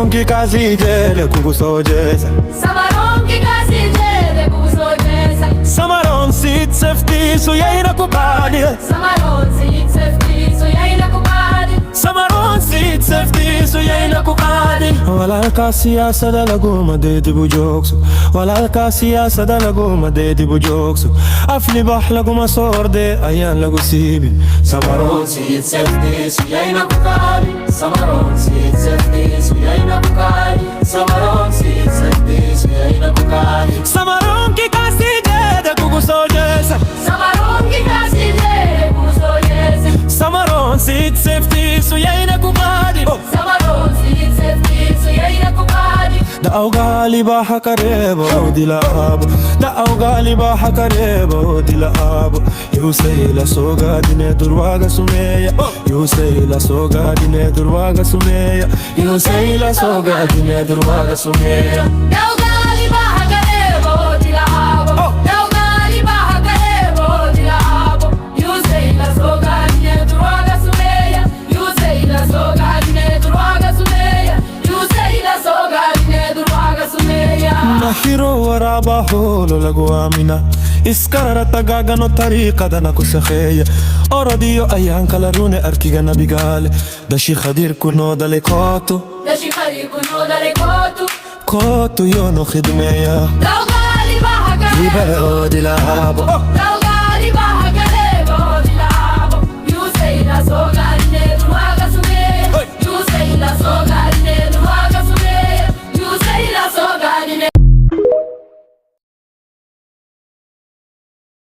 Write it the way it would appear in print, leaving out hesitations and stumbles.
Samaronki kasi jele kugusojesa. Samaronki kasi jele kugusojesa. Samaron sit sefti su yaina kubadi. Samaron sit sefti su yaina kubadi. Samaron sit sefti su yaina kubadi. Wala kasi asada laguma de dibujoksu. Wala kasi asada laguma de dibujoksu. Afli bah laguma sorde ayan lagu sibi. Samaron sit sefti su yaina kubadi. Samaron sit sefti su yaina kubadi. Samaron sit sefti su yaina kubadi. Samaron ki kasi jele kugusojesa. Samaron ki kasi jele kugusojesa. Samaron sit sefti su yaina kubadi. Samaron sit sefti su yaina kubadi. Da augali baha karebo dilabo. Da augali baha karebo dilabo. You say la soga dine durwaga sumeya. You say la soga dine durwaga sumeya. You say la soga dine durwaga sumeya. Daugali baha karebo dilabo. Daugali baha karebo dilabo. You say la soga dine durwaga sumeya. You say la soga dine durwaga sumeya. You say la soga dine durwaga sumeya. Nahiro waraba holo lagu amina. Iskara tagaga no tariqa dana kusakheya. Orodiyo ayan kala rune arkiga nabigale. Dashi khadir kuno dale koto. Dashi khadir kuno dale koto. Koto yo no khidmeya. Daugali baha karebo Libero dilabo.